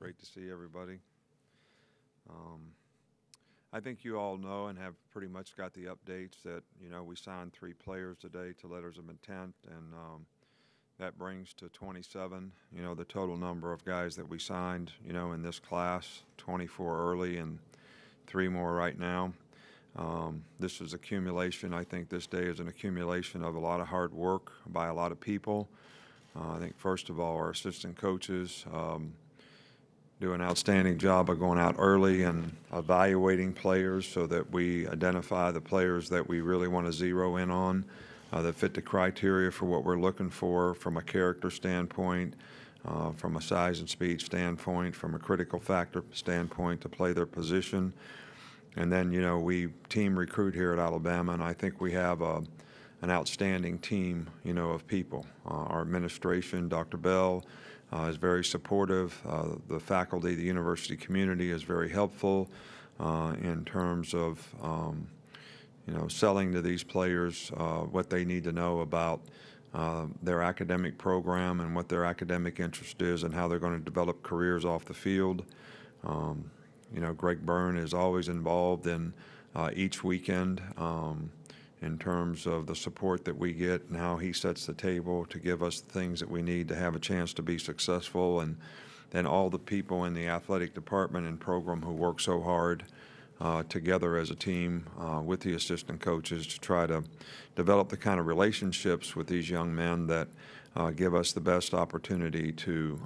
Great to see everybody. I think you all know and have pretty much got the updates that, we signed 3 players today to letters of intent, and that brings to 27, the total number of guys that we signed, in this class, 24 early and 3 more right now. This is accumulation. I think this day is an accumulation of a lot of hard work by a lot of people. I think, first of all, our assistant coaches do an outstanding job of going out early and evaluating players so that we identify the players that we really want to zero in on, that fit the criteria for what we're looking for from a character standpoint, from a size and speed standpoint, from a critical factor standpoint to play their position. And then, we team recruit here at Alabama, and I think we have an outstanding team, of people. Our administration, Dr. Bell, is very supportive. The faculty, the university community is very helpful in terms of, selling to these players what they need to know about their academic program and what their academic interest is and how they're going to develop careers off the field. Greg Byrne is always involved in each weekend in terms of the support that we get and how he sets the table to give us the things that we need to have a chance to be successful. And then all the people in the athletic department and program who work so hard together as a team with the assistant coaches to try to develop the kind of relationships with these young men that give us the best opportunity to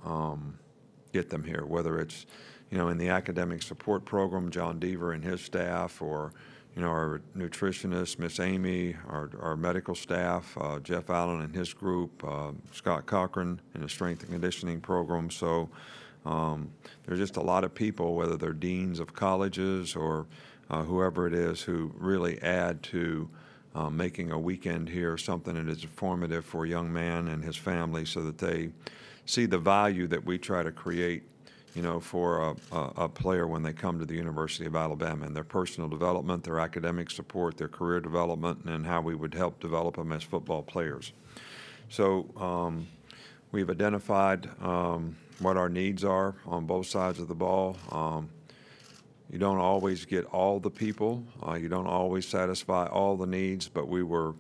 get them here, whether it's in the academic support program, John Deaver and his staff, or our nutritionist, Miss Amy, our medical staff, Jeff Allen and his group, Scott Cochran in the strength and conditioning program. So there's just a lot of people, whether they're deans of colleges or whoever it is, who really add to making a weekend here something that is informative for a young man and his family so that they see the value that we try to create for a player when they come to the University of Alabama, and their personal development, their academic support, their career development, and how we would help develop them as football players. So we've identified what our needs are on both sides of the ball. You don't always get all the people. You don't always satisfy all the needs, but we were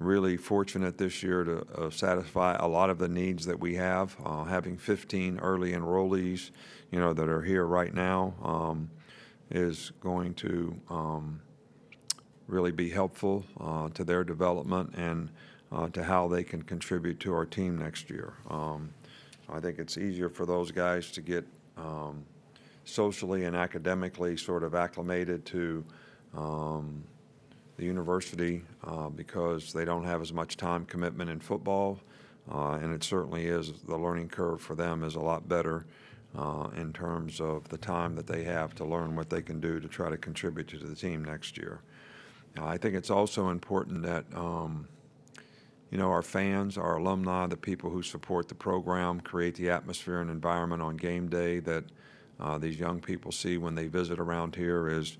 really fortunate this year to satisfy a lot of the needs that we have. Having 15 early enrollees, that are here right now is going to really be helpful to their development and to how they can contribute to our team next year. I think it's easier for those guys to get socially and academically sort of acclimated to the university because they don't have as much time commitment in football, and it certainly is, the learning curve for them is a lot better in terms of the time that they have to learn what they can do to try to contribute to the team next year. I think it's also important that our fans, our alumni, the people who support the program, create the atmosphere and environment on game day that these young people see when they visit around here is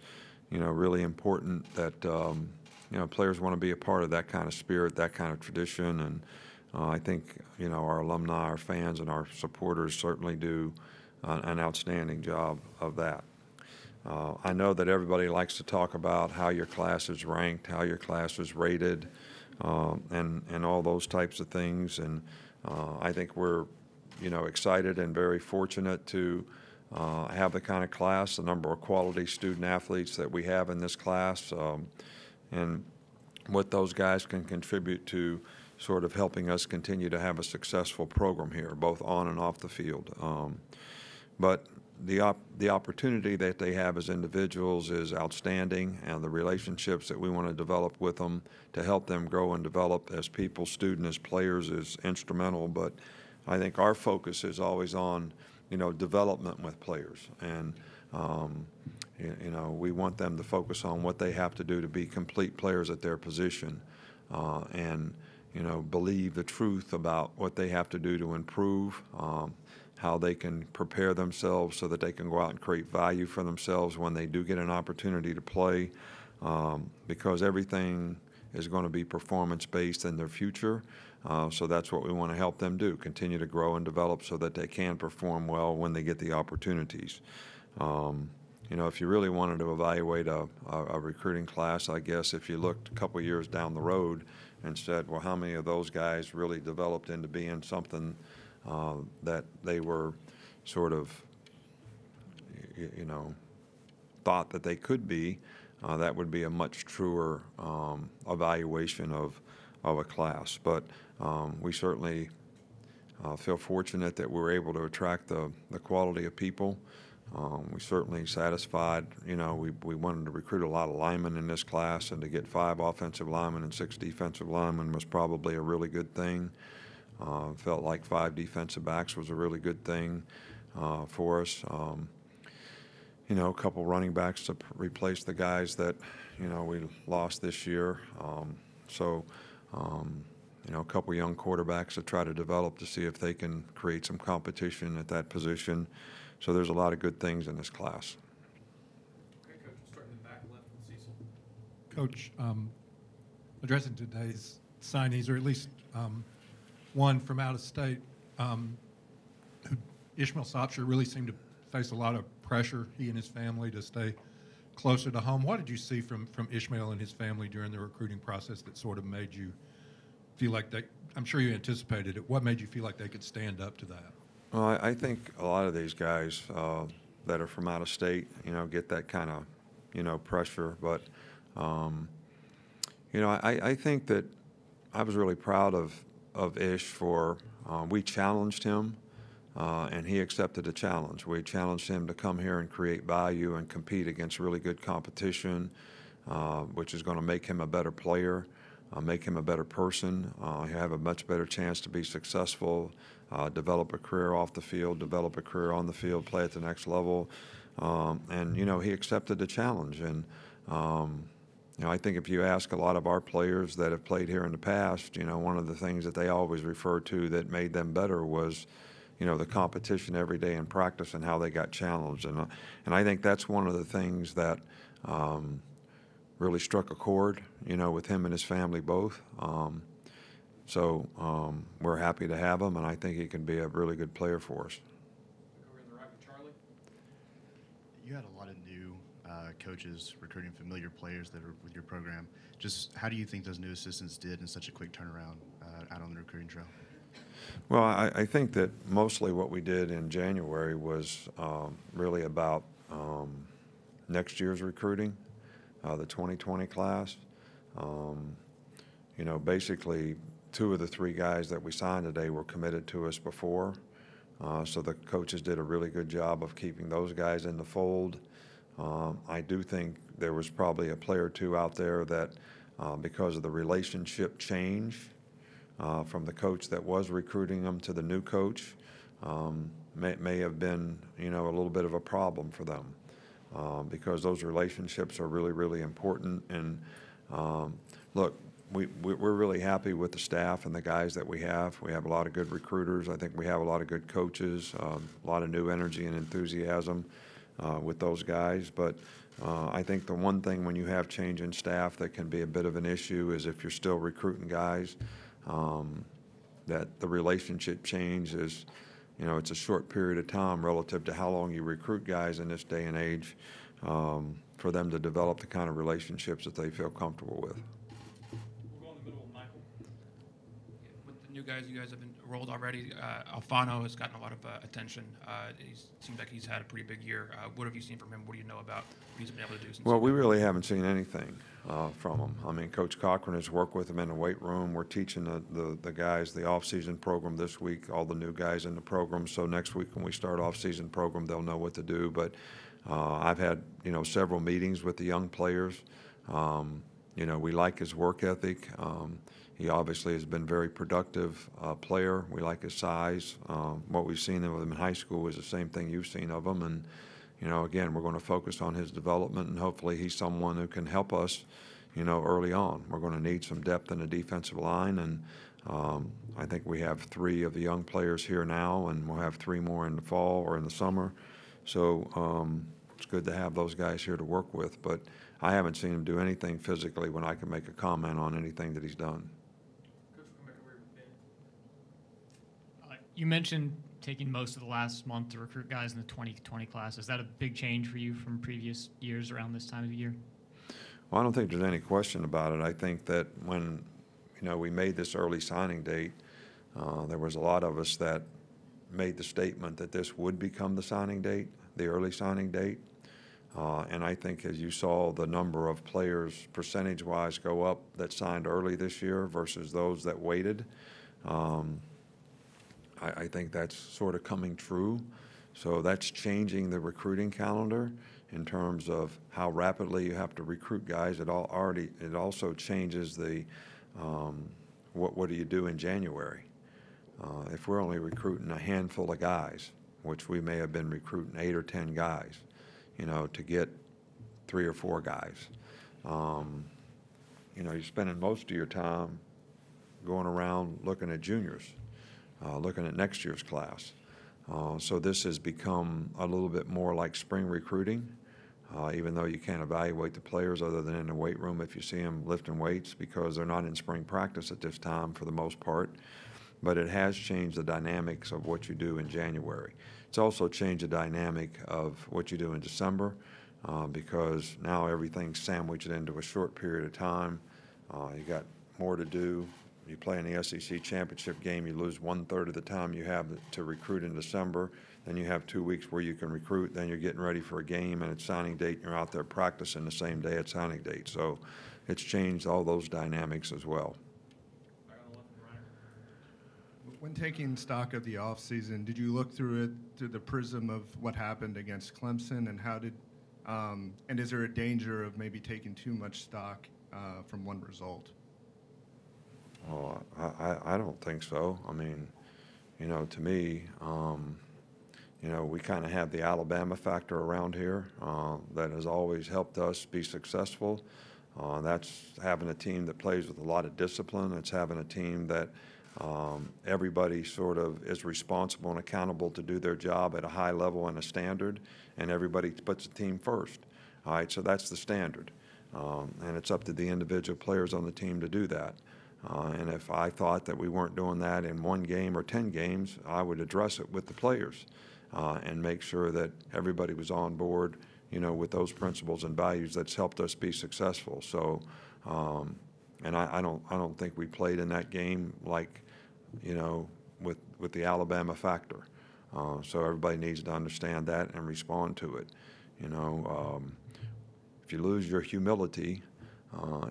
really important, that players want to be a part of that kind of spirit, that kind of tradition. And I think our alumni, our fans, and our supporters certainly do an outstanding job of that. I know that everybody likes to talk about how your class is ranked, how your class is rated, and all those types of things. And I think we're excited and very fortunate to have the kind of class, the number of quality student athletes that we have in this class, and what those guys can contribute to sort of helping us continue to have a successful program here, both on and off the field. But the opportunity that they have as individuals is outstanding, and the relationships that we want to develop with them to help them grow and develop as people, students, as players is instrumental. But I think our focus is always on development with players, and we want them to focus on what they have to do to be complete players at their position, and believe the truth about what they have to do to improve, how they can prepare themselves so that they can go out and create value for themselves when they do get an opportunity to play, because everything is going to be performance-based in their future. So that's what we want to help them do, continue to grow and develop so that they can perform well when they get the opportunities. You know, if you really wanted to evaluate a recruiting class, I guess if you looked a couple years down the road and said, well, how many of those guys really developed into being something that they were sort of, you know, thought that they could be, that would be a much truer evaluation of a class. But we certainly feel fortunate that we were able to attract the quality of people. We certainly satisfied, you know, we wanted to recruit a lot of linemen in this class, and to get 5 offensive linemen and 6 defensive linemen was probably a really good thing. Felt like 5 defensive backs was a really good thing for us. You know, a couple running backs to replace the guys that, you know, we lost this year. You know, a couple young quarterbacks to try to develop to see if they can create some competition at that position. So there's a lot of good things in this class. Okay, Coach, we'll start in the back left with Cecil. Coach, addressing today's signees, or at least one from out of state, Ishmael Sopsher really seemed to face a lot of pressure, he and his family, to stay closer to home. What did you see from Ishmael and his family during the recruiting process that sort of made you feel like they, I'm sure you anticipated it, what made you feel like they could stand up to that? Well, I think a lot of these guys that are from out of state, you know, get that kind of, you know, pressure. But, you know, I think that I was really proud of Ish for, we challenged him and he accepted the challenge. We challenged him to come here and create value and compete against really good competition, which is going to make him a better player, make him a better person. He'll have a much better chance to be successful, develop a career off the field, develop a career on the field, play at the next level. And, you know, he accepted the challenge. And, you know, I think if you ask a lot of our players that have played here in the past, you know, one of the things that they always refer to that made them better was, you know, the competition every day in practice and how they got challenged. And I think that's one of the things that really struck a chord, you know, with him and his family both. So we're happy to have him, and I think he can be a really good player for us. Over in the right with Charlie. You had a lot of new coaches recruiting familiar players that are with your program. Just how do you think those new assistants did in such a quick turnaround out on the recruiting trail? Well, I think that mostly what we did in January was really about next year's recruiting, the 2020 class. You know, basically 2 of the 3 guys that we signed today were committed to us before. So the coaches did a really good job of keeping those guys in the fold. I do think there was probably a player or 2 out there that because of the relationship change from the coach that was recruiting them to the new coach, may have been, you know, a little bit of a problem for them because those relationships are really, really important. And look, we're really happy with the staff and the guys that we have. We have a lot of good recruiters. I think we have a lot of good coaches, a lot of new energy and enthusiasm with those guys. But I think the one thing when you have change in staff that can be a bit of an issue is if you're still recruiting guys, that the relationship change is, you know, it's a short period of time relative to how long you recruit guys in this day and age for them to develop the kind of relationships that they feel comfortable with. We'll go in the middle with Michael. With the new guys, you guys have been enrolled already. Alfano has gotten a lot of attention. He seems like he's had a pretty big year. What have you seen from him? What do you know about what he's been able to do since? Well, we really haven't seen anything from him. I mean, Coach Cochran has worked with him in the weight room. We're teaching the guys the off-season program this week, all the new guys in the program. So next week when we start off-season program, they'll know what to do. But I've had, you know, several meetings with the young players. You know, we like his work ethic. He obviously has been a very productive player. We like his size. What we've seen of him in high school is the same thing you've seen of him. And, you know, again, we're going to focus on his development, and hopefully he's someone who can help us, you know, early on. We're going to need some depth in the defensive line, and I think we have 3 of the young players here now, and we'll have 3 more in the fall or in the summer. So, it's good to have those guys here to work with. But I haven't seen him do anything physically when I can make a comment on anything that he's done. Coach, we'll come back over here with Ben. You mentioned taking most of the last month to recruit guys in the 2020 class. Is that a big change for you from previous years around this time of the year? Well, I don't think there's any question about it. I think that when, we made this early signing date, there was a lot of us that made the statement that this would become the signing date, the early signing date. And I think as you saw the number of players percentage-wise go up that signed early this year versus those that waited, I think that's sort of coming true. So that's changing the recruiting calendar in terms of how rapidly you have to recruit guys. It also changes the what do you do in January? If we're only recruiting a handful of guys, which we may have been recruiting 8 or 10 guys, to get 3 or 4 guys, you're spending most of your time going around looking at juniors, looking at next year's class. So this has become a little bit more like spring recruiting, even though you can't evaluate the players other than in the weight room if you see them lifting weights, because they're not in spring practice at this time for the most part. But it has changed the dynamics of what you do in January. It's also changed the dynamic of what you do in December, because now everything's sandwiched into a short period of time. You got more to do. You play in the SEC championship game, you lose 1/3 of the time you have to recruit in December. Then you have 2 weeks where you can recruit. Then you're getting ready for a game and it's signing date, and you're out there practicing the same day at signing date. So it's changed all those dynamics as well. When taking stock of the offseason, did you look through it through the prism of what happened against Clemson, and and is there a danger of maybe taking too much stock from one result? Oh, I don't think so. I mean, to me, we kind of have the Alabama factor around here that has always helped us be successful. That's having a team that plays with a lot of discipline. It's having a team that everybody sort of is responsible and accountable to do their job at a high level and a standard, and everybody puts the team first. All right, so that's the standard. And it's up to the individual players on the team to do that. And if I thought that we weren't doing that in 1 game or 10 games, I would address it with the players and make sure that everybody was on board, with those principles and values that's helped us be successful. So, and I don't think we played in that game like, with the Alabama factor. So everybody needs to understand that and respond to it. If you lose your humility,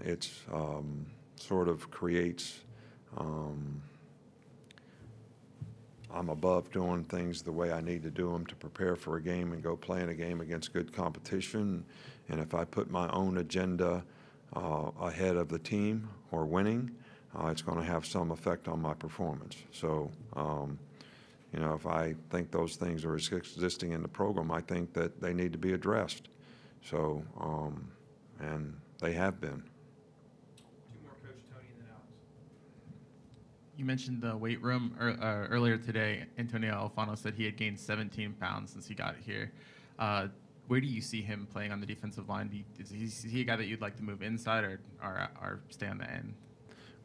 it's sort of creates I'm above doing things the way I need to do them to prepare for a game and go play in a game against good competition. And if I put my own agenda ahead of the team or winning, it's going to have some effect on my performance. So, if I think those things are existing in the program, I think that they need to be addressed. So, and they have been. You mentioned the weight room earlier today. Antonio Alfano said he had gained 17 pounds since he got here. Where do you see him playing on the defensive line? Is he a guy that you'd like to move inside or stay on the end?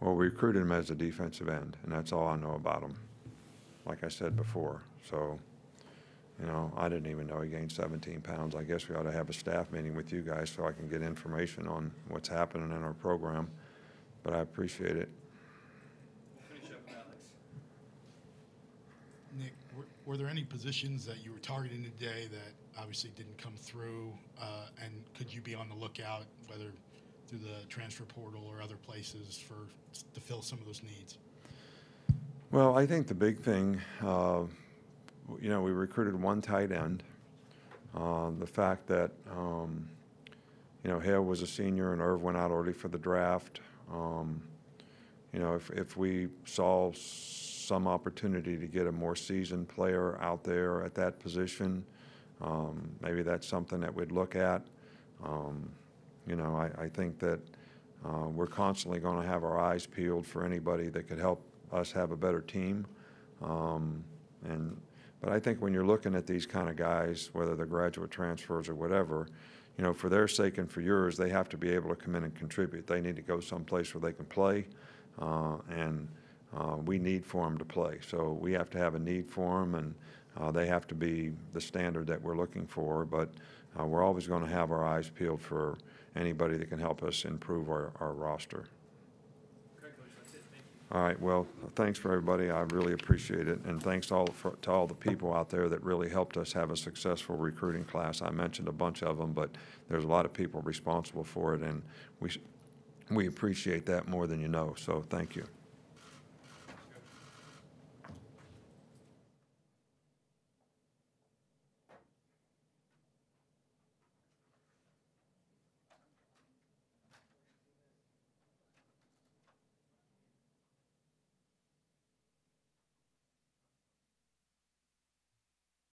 Well, we recruited him as a defensive end, and that's all I know about him, like I said before. So, I didn't even know he gained 17 pounds. I guess we ought to have a staff meeting with you guys so I can get information on what's happening in our program. But I appreciate it. Nick, were there any positions that you were targeting today that obviously didn't come through, and could you be on the lookout, whether through the transfer portal or other places, to fill some of those needs? Well, I think the big thing, we recruited 1 tight end. The fact that, Hale was a senior and Irv went out early for the draft. If we saw some opportunity to get a more seasoned player out there at that position, maybe that's something that we'd look at. I think that we're constantly going to have our eyes peeled for anybody that could help us have a better team. But But I think when you're looking at these kind of guys, whether they're graduate transfers or whatever, you know, for their sake and for yours, they have to be able to come in and contribute. They need to go someplace where they can play, and we need for them to play. So we have to have a need for them, and they have to be the standard that we're looking for. But we're always going to have our eyes peeled for anybody that can help us improve our roster. All right, well, thanks for everybody. I really appreciate it. And thanks to all the people out there that really helped us have a successful recruiting class. I mentioned a bunch of them, but there's a lot of people responsible for it, and we appreciate that more than you know. So thank you.